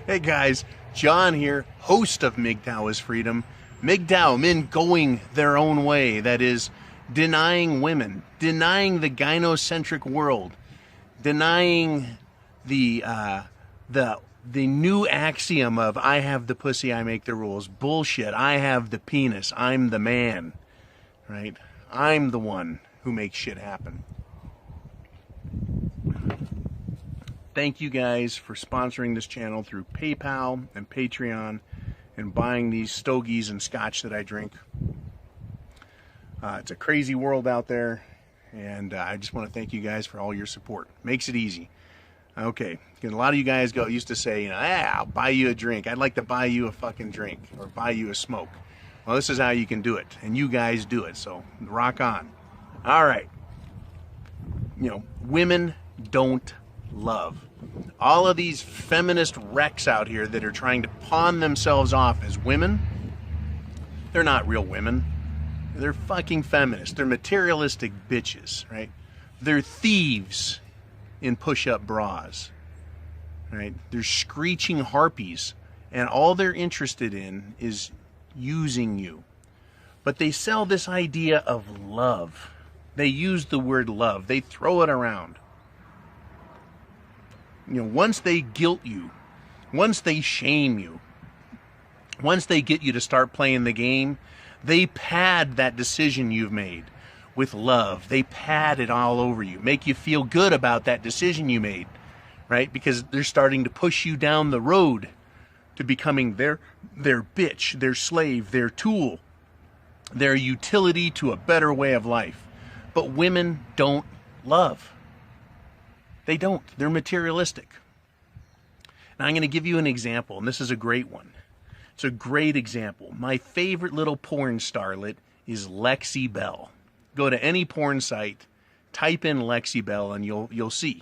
Hey guys, John here, host of Mgtow is Freedom. Mgtow, men going their own way, that is, denying women, denying the gynocentric world, denying the new axiom of I have the pussy, I make the rules. Bullshit. I have the penis, I'm the man, right? I'm the one who makes shit happen. Thank you guys for sponsoring this channel through PayPal and Patreon and buying these stogies and scotch that I drink. It's a crazy world out there, and I just want to thank you guys for all your support. Makes it easy. Okay, because a lot of you guys used to say, you know, I'll buy you a drink. I'd like to buy you a fucking drink or buy you a smoke. Well, this is how you can do it, and you guys do it, so rock on. All right. You know, women don't love. All of these feminist wrecks out here that are trying to pawn themselves off as women, they're not real women. They're fucking feminists. They're materialistic bitches, right? They're thieves in push-up bras, right? They're screeching harpies, and all they're interested in is using you. But they sell this idea of love. They use the word love. They throw it around. You know, once they guilt you, once they shame you, once they get you to start playing the game, they pad that decision you've made with love. They pad it all over you, make you feel good about that decision you made, right? Because they're starting to push you down the road to becoming their bitch, their slave, their tool, their utility to a better way of life. But women don't love. They don't. They're materialistic. Now I'm going to give you an example, and this is a great one. It's a great example. My favorite little porn starlet is Lexi Belle. Go to any porn site, type in Lexi Belle, and you'll see.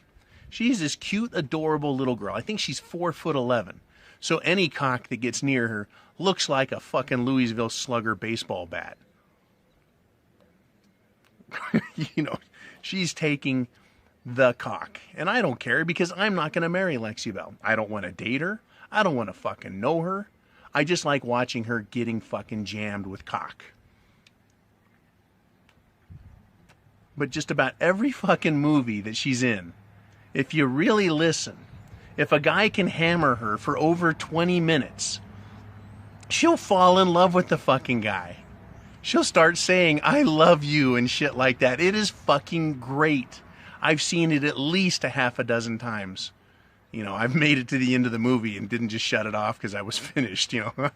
She's this cute, adorable little girl. I think she's 4'11". So any cock that gets near her looks like a fucking Louisville Slugger baseball bat. You know, she's taking the cock. And I don't care because I'm not going to marry Lexi Belle. I don't want to date her. I don't want to fucking know her. I just like watching her getting fucking jammed with cock. But just about every fucking movie that she's in, if you really listen, if a guy can hammer her for over 20 minutes, she'll fall in love with the fucking guy. She'll start saying, I love you and shit like that. It is fucking great. I've seen it at least a half a dozen times. You know, I've made it to the end of the movie and didn't just shut it off because I was finished, you know.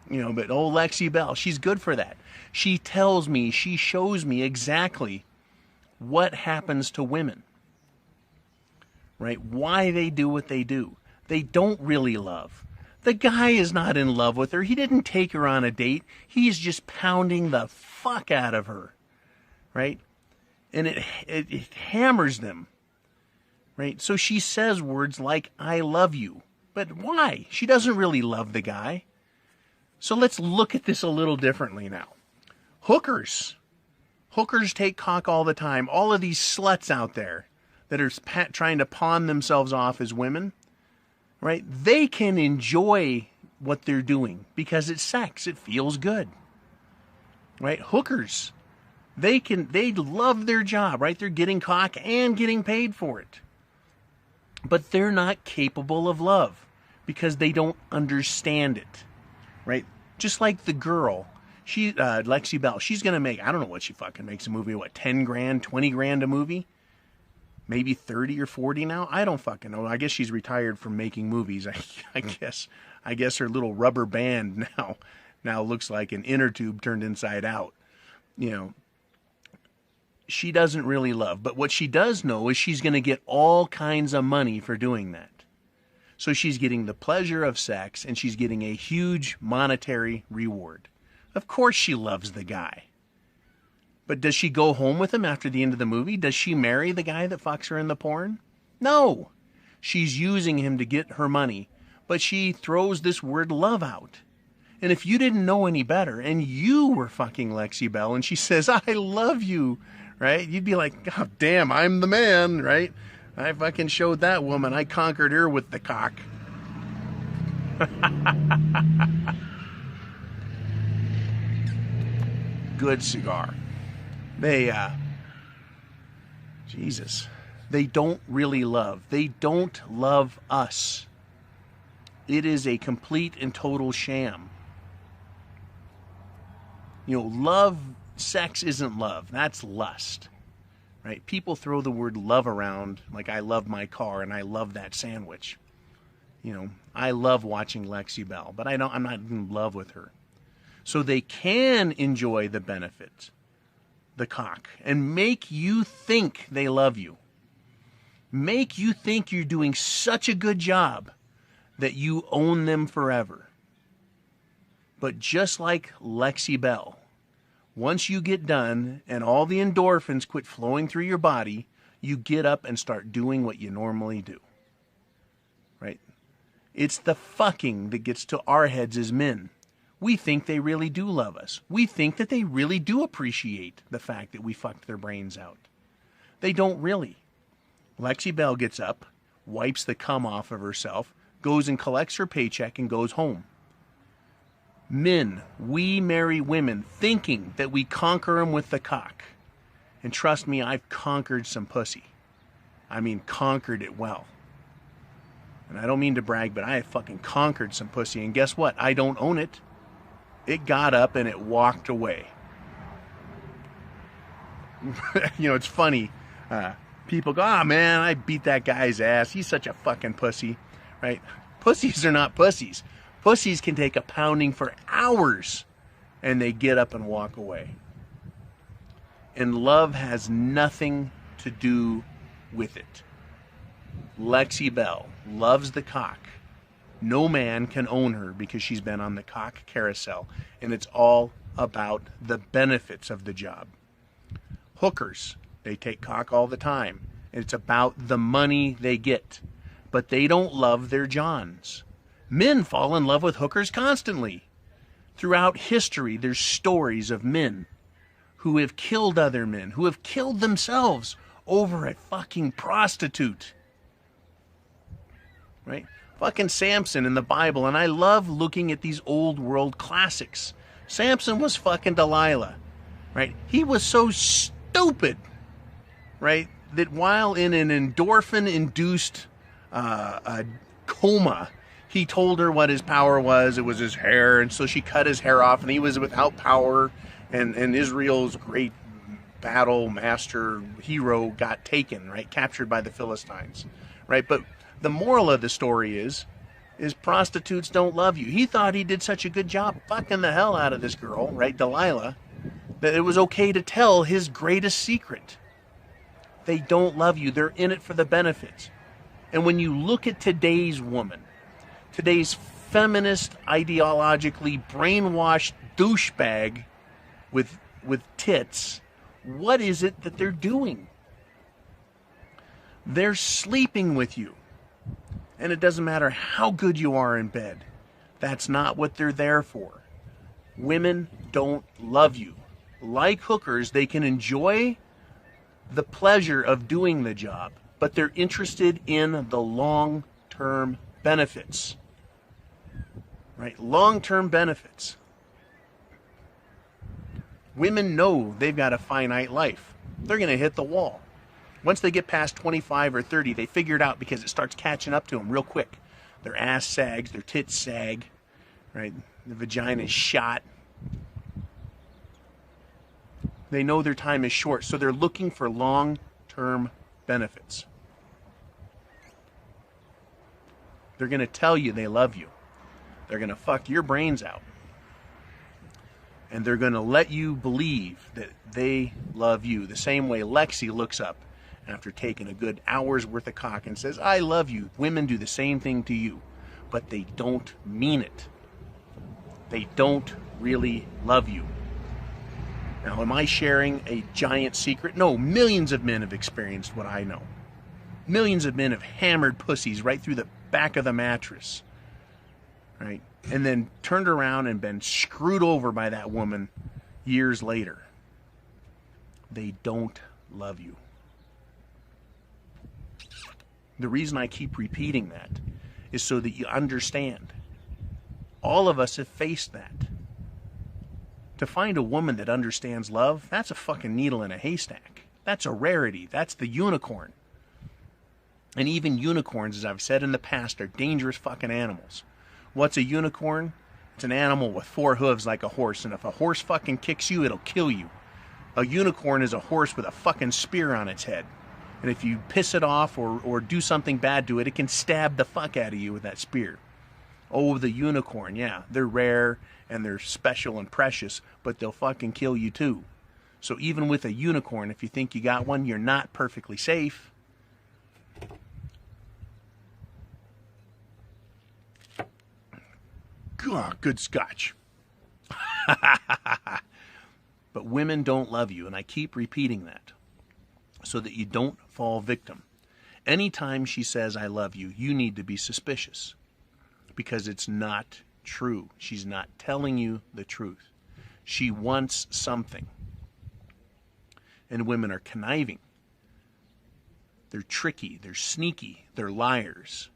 You know, but old Lexi Belle, she's good for that. She tells me, she shows me exactly what happens to women. Right? Why they do what they do. They don't really love. The guy is not in love with her. He didn't take her on a date. He's just pounding the fuck out of her. Right? And it hammers them. Right? So she says words like, I love you. But why? She doesn't really love the guy. So let's look at this a little differently now. Hookers. Hookers take cock all the time. All of these sluts out there that are trying to pawn themselves off as women, right? They can enjoy what they're doing because it's sex. It feels good. Right? Hookers. They love their job, right? They're getting cock and getting paid for it. But they're not capable of love because they don't understand it, right? Just like the girl, Lexi Belle, she's going to make, I don't know what she fucking makes a movie, what, 10 grand, 20 grand a movie? Maybe 30 or 40 now? I don't fucking know. I guess she's retired from making movies. I guess her little rubber band now looks like an inner tube turned inside out. You know, she doesn't really love. But what she does know is she's going to get all kinds of money for doing that. So she's getting the pleasure of sex, and she's getting a huge monetary reward. Of course she loves the guy. But does she go home with him after the end of the movie? Does she marry the guy that fucks her in the porn? No. She's using him to get her money. But she throws this word love out. And if you didn't know any better, and you were fucking Lexi Belle, and she says, I love you, right? You'd be like, God damn, I'm the man, right? I fucking showed that woman. I conquered her with the cock. Good cigar. They, Jesus. They don't really love. They don't love us. It is a complete and total sham. You know, love, sex isn't love. That's lust. Right? People throw the word love around like I love my car and I love that sandwich. You know, I love watching Lexi Bell, but I'm not in love with her. So they can enjoy the benefit, the cock, and make you think they love you. Make you think you're doing such a good job that you own them forever. But just like Lexi Bell, once you get done and all the endorphins quit flowing through your body, you get up and start doing what you normally do. Right? It's the fucking that gets to our heads as men. We think they really do love us. We think that they really do appreciate the fact that we fucked their brains out. They don't really. Lexi Bell gets up, wipes the cum off of herself, goes and collects her paycheck and goes home. Men, we marry women thinking that we conquer them with the cock. And trust me, I've conquered some pussy. I mean, conquered it well. And I don't mean to brag, but I have fucking conquered some pussy. And guess what? I don't own it. It got up and it walked away. You know, it's funny. People go, "Ah, man, I beat that guy's ass. He's such a fucking pussy." Right? Pussies are not pussies. Pussies can take a pounding for hours and they get up and walk away. And love has nothing to do with it. Lexi Bell loves the cock. No man can own her because she's been on the cock carousel, and it's all about the benefits of the job. Hookers, they take cock all the time. It's about the money they get, but they don't love their johns. Men fall in love with hookers constantly. Throughout history, there's stories of men who have killed other men, who have killed themselves over a fucking prostitute. Right? Fucking Samson in the Bible, and I love looking at these old world classics. Samson was fucking Delilah, right? He was so stupid, right, that while in an endorphin-induced coma, he told her what his power was. It was his hair, and so she cut his hair off, and he was without power, and Israel's great battle master hero got taken, right, captured by the Philistines, right? But the moral of the story is prostitutes don't love you. He thought he did such a good job fucking the hell out of this girl, right, Delilah, that it was okay to tell his greatest secret. They don't love you. They're in it for the benefits. And when you look at today's woman, today's feminist, ideologically brainwashed douchebag with tits, what is it that they're doing? They're sleeping with you. And it doesn't matter how good you are in bed. That's not what they're there for. Women don't love you. Like hookers, they can enjoy the pleasure of doing the job, but they're interested in the long-term benefits. Right? Long-term benefits. Women know they've got a finite life. They're going to hit the wall. Once they get past 25 or 30, they figure it out because it starts catching up to them real quick. Their ass sags, their tits sag, right? The vagina is shot. They know their time is short, so they're looking for long-term benefits. They're going to tell you they love you. They're going to fuck your brains out. And they're going to let you believe that they love you. The same way Lexi looks up after taking a good hour's worth of cock and says, "I love you." Women do the same thing to you, but they don't mean it. They don't really love you. Now, am I sharing a giant secret? No, millions of men have experienced what I know. Millions of men have hammered pussies right through the back of the mattress, right? And then turned around and been screwed over by that woman years later. They don't love you. The reason I keep repeating that is so that you understand. All of us have faced that. To find a woman that understands love, that's a fucking needle in a haystack. That's a rarity. That's the unicorn. And even unicorns, as I've said in the past, are dangerous fucking animals. What's a unicorn? It's an animal with 4 hooves like a horse, and if a horse fucking kicks you, it'll kill you. A unicorn is a horse with a fucking spear on its head. And if you piss it off or do something bad to it, it can stab the fuck out of you with that spear. Oh, the unicorn, yeah, they're rare and they're special and precious, but they'll fucking kill you too. So even with a unicorn, if you think you got one, you're not perfectly safe. God, good scotch. But women don't love you, and I keep repeating that so that you don't fall victim. Anytime she says, I love you, you need to be suspicious because it's not true. She's not telling you the truth. She wants something. And women are conniving. They're tricky. They're sneaky. They're liars.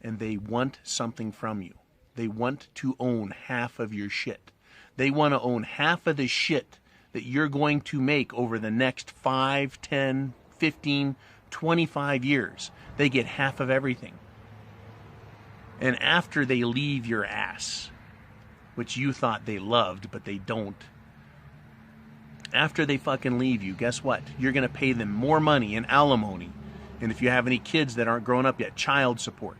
And they want something from you. They want to own half of your shit. They want to own half of the shit that you're going to make over the next 5, 10, 15, 25 years. They get half of everything. And after they leave your ass, which you thought they loved, but they don't, after they fucking leave you, guess what? You're going to pay them more money in alimony. And if you have any kids that aren't grown up yet, child support.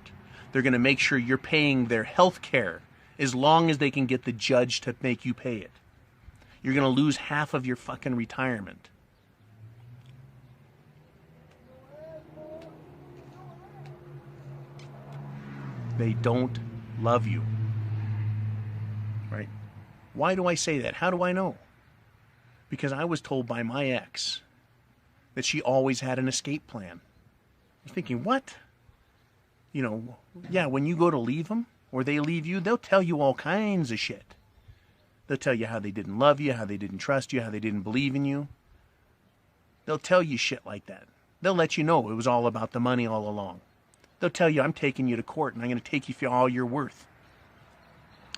They're going to make sure you're paying their health care as long as they can get the judge to make you pay it. You're going to lose half of your fucking retirement. They don't love you. Right? Why do I say that? How do I know? Because I was told by my ex that she always had an escape plan. I'm thinking, what? You know, yeah, when you go to leave them, or they leave you, they'll tell you all kinds of shit. They'll tell you how they didn't love you, how they didn't trust you, how they didn't believe in you. They'll tell you shit like that. They'll let you know it was all about the money all along. They'll tell you, I'm taking you to court, and I'm going to take you for all you're worth.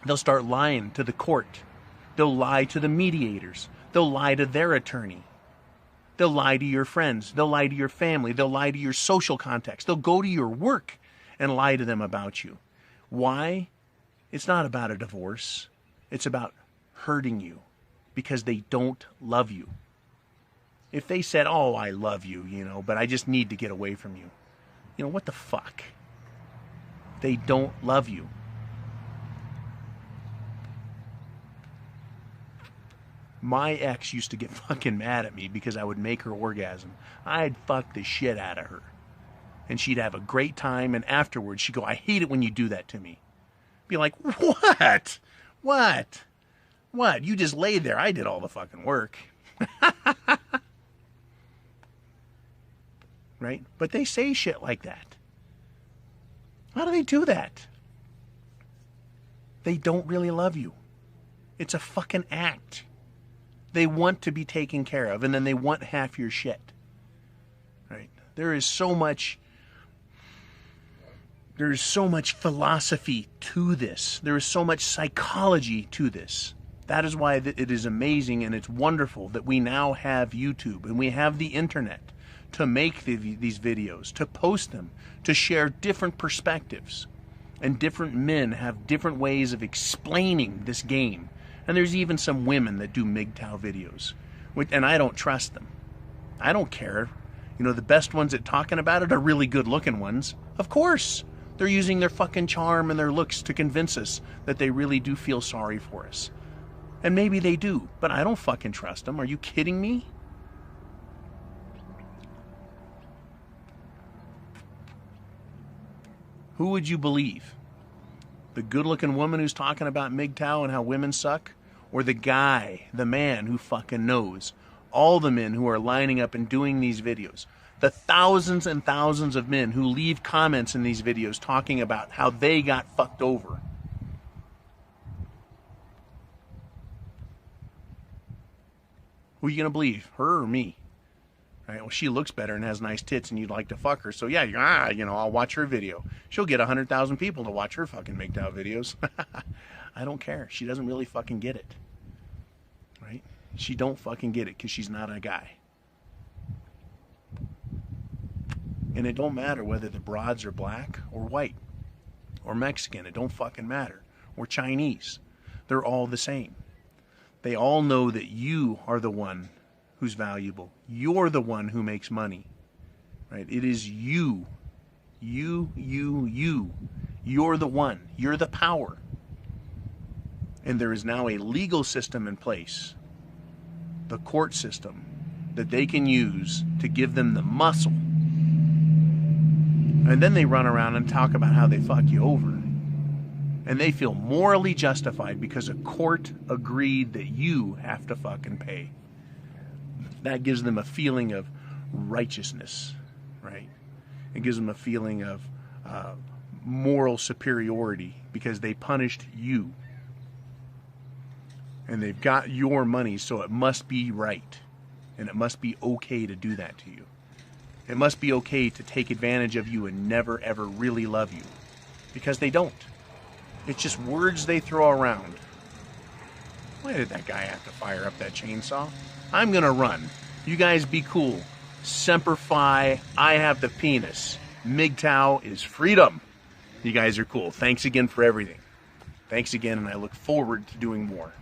They'll start lying to the court. They'll lie to the mediators. They'll lie to their attorney. They'll lie to your friends. They'll lie to your family. They'll lie to your social contacts. They'll go to your work and lie to them about you. Why? It's not about a divorce. It's about hurting you because they don't love you. If they said, oh, I love you, but I just need to get away from you. What the fuck? They don't love you. My ex used to get fucking mad at me because I would make her orgasm. I'd fuck the shit out of her. And she'd have a great time, and afterwards she'd go, I hate it when you do that to me. Be like, what? What? You just laid there. I did all the fucking work. Right? But they say shit like that. How do they do that? They don't really love you. It's a fucking act. They want to be taken care of, and then they want half your shit. Right? There's so much philosophy to this. There is so much psychology to this. That is why it is amazing and it's wonderful that we now have YouTube and we have the internet to make these videos, to post them, to share different perspectives. And different men have different ways of explaining this game. And there's even some women that do Mgtow videos. And I don't trust them. I don't care. The best ones at talking about it are really good looking ones. Of course. They're using their fucking charm and their looks to convince us that they really do feel sorry for us. And maybe they do, but I don't fucking trust them. Are you kidding me? Who would you believe? The good-looking woman who's talking about Mgtow and how women suck? Or the guy, the man who fucking knows? All the men who are lining up and doing these videos. The thousands and thousands of men who leave comments in these videos talking about how they got fucked over. Who are you going to believe? Her or me? Right? Well, she looks better and has nice tits and you'd like to fuck her. So yeah, I'll watch her video. She'll get 100,000 people to watch her fucking Mgtow videos. I don't care. She doesn't really fucking get it. Right? She don't fucking get it because she's not a guy. And it don't matter whether the broads are black or white or Mexican. It don't fucking matter. Or Chinese. They're all the same. They all know that you are the one who's valuable. You're the one who makes money. Right? It is you. You. You're the one. You're the power. And there is now a legal system in place, the court system, that they can use to give them the muscle. And then they run around and talk about how they fuck you over. And they feel morally justified because a court agreed that you have to fucking pay. That gives them a feeling of righteousness, right? It gives them a feeling of moral superiority because they punished you. And they've got your money, so it must be right. And it must be okay to do that to you. It must be okay to take advantage of you and never ever really love you. Because they don't. It's just words they throw around. Why did that guy have to fire up that chainsaw? I'm gonna run. You guys be cool. Semper Fi, I have the penis. Mgtow is freedom. You guys are cool. Thanks again for everything. Thanks again, and I look forward to doing more.